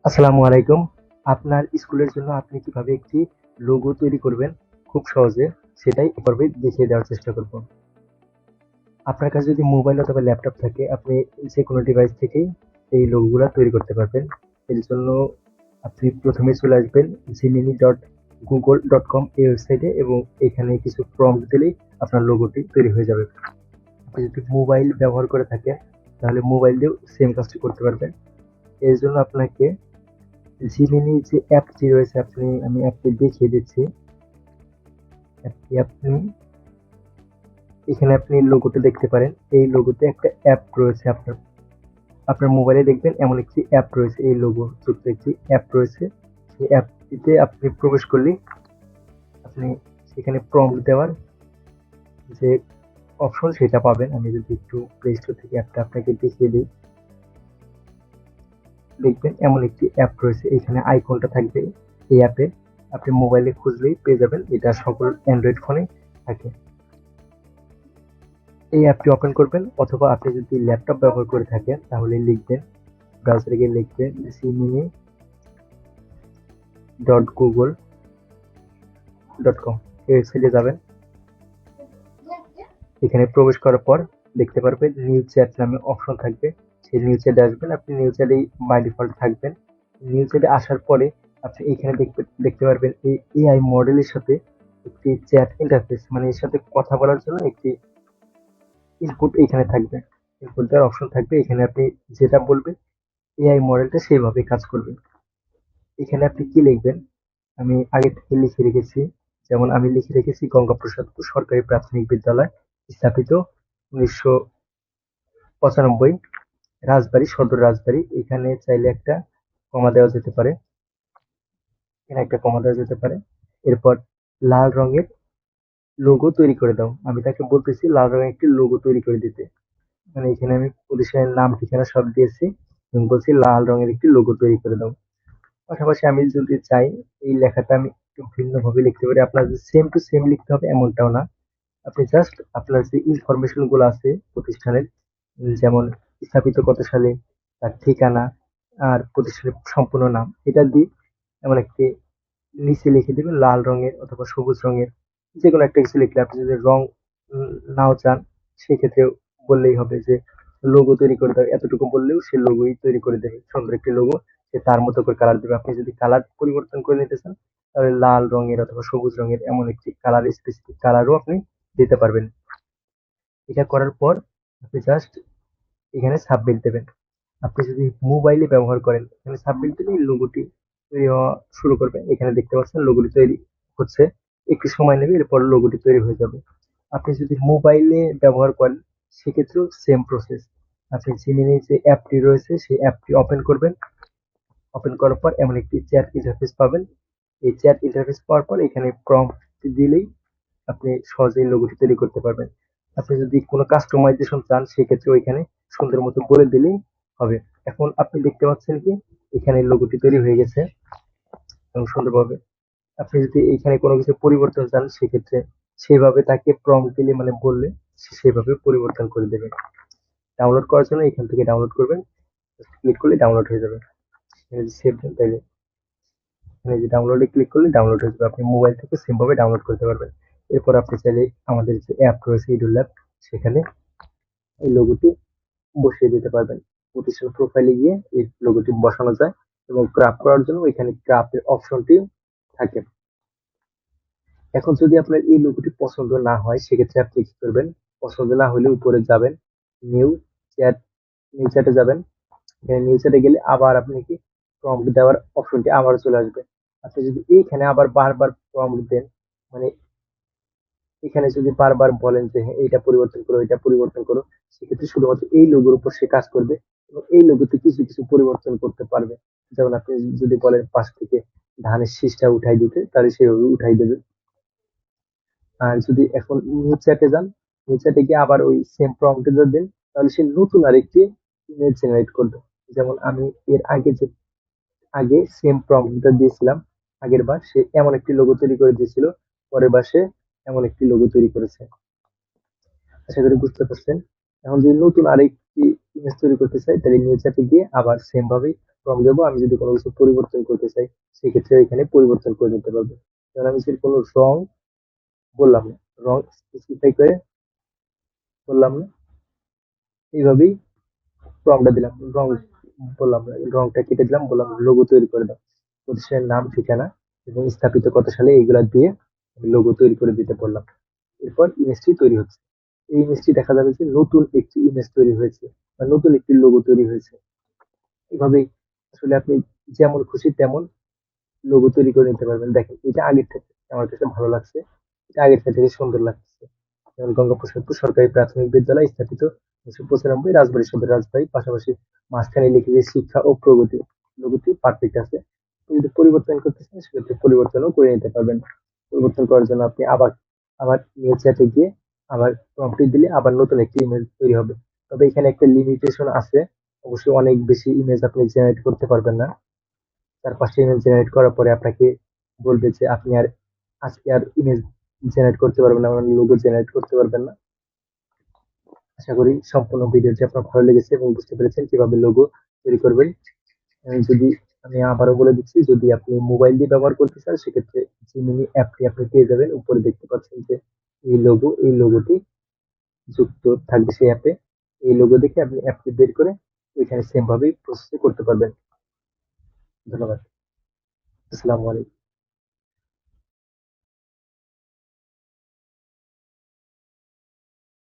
আসসালামু আলাইকুম। আপনার স্কুলের জন্য আপনি কিভাবে একটি লোগো তৈরি করবেন খুব সহজে, সেটাই এই পর্বে দেখিয়ে দেওয়ার চেষ্টা করব। আপনার কাছে যদি মোবাইল অথবা ল্যাপটপ থাকে, আপনি যে কোনো ডিভাইস থেকেই এই লোগোগুলা তৈরি করতে পারবেন। এর জন্য আপনি প্রথমে চলে আসবেন gemini.google.com এই ওয়েবসাইটে এবং এখানে কিছু প্রম্পট দিলেই আপনার লোগোটি তৈরি হয়ে যাবে। আপনি যদি মোবাইল ব্যবহার করে থাকেন, তাহলে মোবাইল দিয়েও সেম কাজটি করতে পারবেন। এর জন্য আপনাকে জিমিনি যে অ্যাপটি রয়েছে, আমি অ্যাপটি দেখিয়ে দিচ্ছি। আপনি এখানে আপনি লোগোটা দেখতে পারেন। এই লোগোতে একটা অ্যাপ রয়েছে, আপনার আপনার মোবাইলে দেখবেন এমন একটি অ্যাপ রয়েছে, এই লোগো যুক্ত একটি অ্যাপ রয়েছে। সেই অ্যাপটিতে আপনি প্রবেশ করলেই আপনি সেখানে প্রম্পট দেওয়ার যে অপশন সেটা পাবেন। আমি যদি একটু প্লে স্টোর থেকে অ্যাপটা আপনাকে দেখিয়ে দিই, দেখবেন এমন একটি অ্যাপ রয়েছে, এখানে আইকনটা থাকবে। এই অ্যাপে আপনি মোবাইলে খুঁজলেই পেয়ে যাবেন, এটা সকল অ্যান্ড্রয়েড ফোনে থাকে। এই অ্যাপটি ওপেন করবেন, অথবা আপনি যদি ল্যাপটপ ব্যবহার করে থাকেন তাহলে লিখবেন, ব্রাউজারে গিয়ে লিখবেন gemini.google.com এই ওয়েবসাইটে যাবেন। এখানে প্রবেশ করার পর দেখতে পারবেন নিউ চ্যাট নামে অপশন থাকবে। সেই নিউ চ্যাটে আসবেন, আপনি নিউ চ্যাটেই বাই ডিফল্ট থাকবেন। নিউ চ্যাটে আসার পরে আপনি এখানে দেখতে পারবেন এই এআই মডেলের সাথে একটি চ্যাট ইন্টারফেস, মানে এর সাথে কথা বলার জন্য একটি ইনপুট এখানে থাকবে। ইনপুট দেওয়ার অপশন থাকবে, এখানে আপনি যেটা বলবেন এআই মডেলটা সেইভাবে কাজ করবে। এখানে আপনি কি লিখবেন, আমি আগে থেকে লিখে রেখেছি। যেমন আমি লিখে রেখেছি গঙ্গাপ্রসাদপুর সরকারি প্রাথমিক বিদ্যালয়, স্থাপিত 1995, রাজবাড়ী, সদর রাজবাড়ী। এখানে চাইলে একটা কমা দেওয়া যেতে পারে, এখানে একটা কমা দেওয়া যেতে পারে। এরপর লাল রঙের লোগো তৈরি করে দাও। আমি তাকে বলতেছি লাল রঙের একটি লোগো তৈরি করে দিতে। মানে এখানে আমি প্রতিষ্ঠানের নাম ঠিকানা সব দিয়েছি এবং বলছি লাল রঙের একটি লোগো তৈরি করে দাও। পাশাপাশি আমি যদি চাই এই লেখাটা আমি একটু ভিন্নভাবে লিখতে পারি। আপনার যে সেম টু সেম লিখতে হবে এমনটাও না। আপনি জাস্ট আপনার যে ইনফরমেশন গুলো আছে প্রতিষ্ঠানের, যেমন স্থাপিত কত সালে, তার ঠিকানা আর প্রতিষ্ঠানের সম্পূর্ণ নাম, এটা দিয়ে এমন একটি নিচে লিখে দিবেন লাল রঙের অথবা সবুজ রঙের, যে কোনো একটা কিছু লিখলে। আপনি যদি রং নাও চান, সেক্ষেত্রে বললেই হবে যে লোগো তৈরি করে দাও, এতটুকু বললেও সে লোগোই তৈরি করে দেবে, সুন্দর একটি লোগো। সে তার মতো করে কালার দেবে। আপনি যদি কালার পরিবর্তন করে নিতে চান, তাহলে লাল রঙের অথবা সবুজ রঙের এমন একটি কালার, স্পেসিফিক কালারও আপনি দিতে পারবেন। এটা করার পর আপনি জাস্ট এখানে সাবমিট দেবেন। আপনি যদি মোবাইলে ব্যবহার করেন, এখানে সাবমিট দিলেই লোগোটি তৈরি হওয়া শুরু করবে। এখানে দেখতে পাচ্ছেন লোগোটি তৈরি হচ্ছে, একটু সময় নেবে, এরপর লোগোটি তৈরি হয়ে যাবে। আপনি যদি মোবাইলে ব্যবহার করেন, সেক্ষেত্রেও সেম প্রসেস। আপনি জিমিনি যে অ্যাপটি রয়েছে সেই অ্যাপটি ওপেন করবেন। ওপেন করার পর এমন একটি চ্যাট ইন্টারফেস পাবেন। এই চ্যাট ইন্টারফেস পাওয়ার পর এখানে প্রম্পট দিলেই আপনি সহজেই লোগোটি তৈরি করতে পারবেন। আপনি যদি কোনো কাস্টমাইজেশন চান, সেক্ষেত্রে ওইখানে সুন্দর মতো বলে দিলেই হবে। এখন আপনি দেখতে পাচ্ছেন কি এখানে লোগোটি তৈরি হয়ে গেছে এবং সুন্দরভাবে। আপনি যদি এখানে কোনো কিছু পরিবর্তন চান, সেক্ষেত্রে সেভাবে তাকে প্রম্পট দিলে, মানে বললে সে সেভাবে পরিবর্তন করে দেবে। ডাউনলোড করার জন্য এখান থেকে ডাউনলোড করবেন, ক্লিক করলে ডাউনলোড হয়ে যাবে। সেভ দেন, তাইলে এখানে যে ডাউনলোডে ক্লিক করলে ডাউনলোড হয়ে যাবে। আপনি মোবাইল থেকে সেম ভাবে ডাউনলোড করতে পারবেন। এরপর আপনি চাইলে আমাদের যে অ্যাপ রয়েছে ইডুল ল্যাব, সেখানে এই লোগোটি বসিয়ে দিতে পারবেন। প্রতিষ্ঠান প্রোফাইলে গিয়ে এই লোগোটি বসানো যায় এবং ক্রাফট করার জন্য এখানে ক্রাফটের অপশনটি থাকে। এখন যদি আপনার এই লোগোটি পছন্দ না হয়, সেক্ষেত্রে আপনি কি করবেন, পছন্দ না হলে উপরে যাবেন, নিউ চ্যাট, নিউ চ্যাটে যাবেন। এখানে নিউ চ্যাটে গেলে আবার আপনি কি প্রম্পট দেওয়ার অপশনটি আবার চলে আসবে। আপনি যদি এইখানে আবার বারবার প্রম্পট দেন, মানে এখানে যদি বারবার বলেন যে হ্যাঁ এইটা পরিবর্তন করো, এটা পরিবর্তন করো, সেক্ষেত্রে শুধুমাত্র এই লোগোর উপর সে কাজ করবে এবং এই লোগোতে কিছু কিছু পরিবর্তন করতে পারবে। যেমন আপনি যদি বলেন পাশ থেকে ধানের শীষটা উঠাই দিতে, তাহলে সেভাবে উঠাই দেবে। আর যদি এখন নিউ চ্যাটে যান, নিউ চ্যাটে গিয়ে আবার ওই সেম প্রম্পটে যদি দেন, তাহলে সে নতুন আরেকটি ইমেজ জেনারেট করবে। যেমন আমি এর আগে সেম প্রম্পটটা দিয়েছিলাম, আগের বার সে এমন একটি লোগো তৈরি করে দিয়েছিল, পরের বার সে এমন একটি লোগো তৈরি করেছে। আশা করি বুঝতে পারছেন। এখন যদি নতুন আরেক একটি ইমেজ তৈরি করতে চাই তাহলে নিউ চ্যাটে গিয়ে আবার সেম ভাবেই প্রম্পট দেবো। আমি যদি কোনো কিছু পরিবর্তন করতে চাই সেক্ষেত্রে এখানে পরিবর্তন করে নিতে পারবো। যেমন আমি যদি কোনো রং বললাম না, রং স্পেসিফাই করে বললাম না, এইভাবেই রংটা দিলাম, রং বললাম না, রংটা কেটে দিলাম, বললাম লোগো তৈরি করে দাও, প্রতিষ্ঠানের নাম, ঠিকানা এবং স্থাপিত কত সালে এইগুলা দিয়ে লোগো তৈরি করে দিতে বললাম। এরপর ইমেজটি তৈরি হচ্ছে। এই ইমেজটি দেখা যাবে যে নতুন একটি ইমেজ তৈরি হয়েছে বা নতুন একটি লোগো তৈরি হয়েছে। এভাবেই আসলে আপনি যেমন খুশি তেমন লোগো তৈরি করে নিতে পারবেন। দেখেন এটা আগের থেকে আমার কাছে ভালো লাগছে, এটা আগের থেকে সুন্দর লাগছে। যেমন গঙ্গোপাধ্যায়পুর সরকারি প্রাথমিক বিদ্যালয় স্থাপিত 1995, রাজবাড়ী সদর, রাজবাড়ী, পাশাপাশি মাঝখানে লিখে যে শিক্ষা ও প্রগতি, লোগোটি পারফেক্ট আছে। আপনি যদি পরিবর্তন করতে চান সেক্ষেত্রে পরিবর্তনও করে নিতে পারবেন। পরিবর্তন করার জন্য আপনি আবার আবার নিউজ চ্যাটে গিয়ে আবার প্রম্পট দিলে আবার নতুন একটি ইমেজ তৈরি হবে। তবে এখানে একটা লিমিটেশন আছে, অবশ্যই অনেক বেশি ইমেজ আপনি জেনারেট করতে পারবেন না। 4-5টা ইমেজ জেনারেট করার পরে আপনাকে বলবে যে আপনি আর আজকে আর ইমেজ জেনারেট করতে পারবেন না, মানে লোগো জেনারেট করতে পারবেন না। আশা করি সম্পূর্ণ ভিডিওটি আপনার ভালো লেগেছে এবং বুঝতে পেরেছেন কিভাবে লোগো তৈরি করবেন। যদি আমি আবারও বলে দিচ্ছি, যদি আপনি মোবাইল দিয়ে ব্যবহার করতে চান সেক্ষেত্রে জিমিনি অ্যাপটি আপনি পেয়ে যাবেন। উপরে দেখতে পাচ্ছেন যে এই লোগোটি যুক্ত থাকবে সেই অ্যাপে। এই লোগো দেখে আপনি অ্যাপটি বের করে ওইখানে সেম ভাবেই প্রসেস করতে পারবেন। ধন্যবাদ। আসসালামু আলাইকুম।